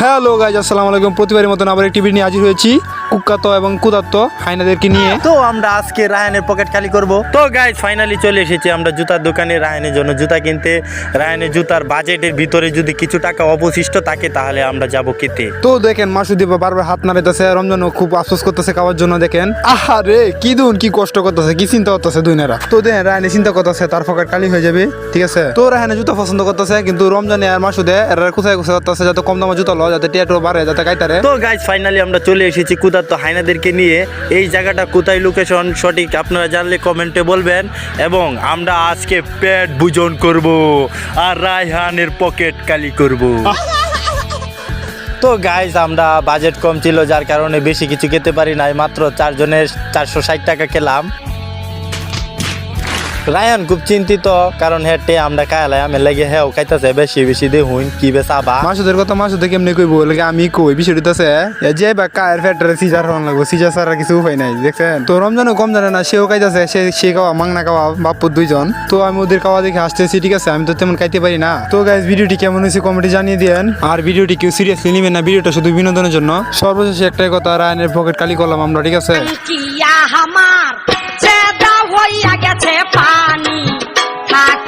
Hello guys, আসসালামু আলাইকুম। প্রতিবারের মতন আবার একটি ভিডিও নিয়ে হাজির হয়েছি কুখ্যাত এবং কুদাত্ত হাইনাদেরকে নিয়ে। তো আমরা আজকে রায়ানের পকেট খালি করব। তো গাইজ ফাইনালি চলে এসেছি আমরা জুতার দোকানে রায়ানের জন্য জুতা কিনতে। রায়ানের জুতার বাজেটের ভিতরে যদি কিছু টাকা অবশিষ্ট থাকে তাহলে আমরা যাব কিনতে। তো দেখেন মাসুদি বারবার হাত নাড়াইতেছে, রমজানও খুব আফসোস করতেছে খাওয়ার জন্য। দেখেন আহারে কি দুন কি কষ্ট করতেছে, কি চিন্তা করতেছে দুই নেরা। তো দেখেন রায়ানি চিন্তা করতেছে তার পকেট খালি হয়ে যাবে, ঠিক আছে। তো রায়ানে জুতা পছন্দ করতেছে, কিন্তু রমজানে আর মাসুদে এরা কুচাই কুচাই করতেছে যাতে কম দামে জুতা লো, যাতে টিয়াটো বাড়ে, যাতে কাইতারে। তো গাইজ ফাইনালি আমরা চলে এসেছি কুদাত্ত হাইনাদেরকে নিয়ে। এই জায়গাটা কোথায় লোকেশন সঠিক আপনারা জানলে কমেন্টে বলবেন। এবং আমরা আজকে পেট ভোজন করব আর রায়হানের পকেট খালি করব। তো গাইজ আমরা বাজেট কম ছিল যার কারণে বেশি কিছু খেতে পারি নাই, মাত্র 4 জনের 460 টাকা খেলাম। রায়ান খুব চিন্তিত কারণ হেঁটে আমরা খাইলাই আমি লাগে হ্যাঁ খাইতেছে বেশি বেশি দেখুন কি বেচাবা। মাসুদের কথা মাসুদে কেমনি কইব, লাগে আমি কই বিষয়টা আছে যে বা কায়ের ফ্যাক্টরি সিজার হন লাগবো, সিজার ছাড়া কিছু উপায় নাই, দেখছেন। তো রমজানও কম জানে না, সেও খাইতেছে, সে খাওয়া মাংনা খাওয়া বাপ্পুর দুইজন। তো আমি ওদের খাওয়া দেখে আসতেছি, ঠিক আছে, আমি তো তেমন খাইতে পারি না। তো গাইজ ভিডিওটি কেমন হয়েছে কমেন্টে জানিয়ে দেন। আর ভিডিওটি কেউ সিরিয়াসলি নেবেন না, ভিডিওটা শুধু বিনোদনের জন্য। সর্বশেষে একটাই কথা, রায়ানের পকেট খালি করলাম আমরা, ঠিক আছে। আমার চেদা হইয়া গেছে পানি থাক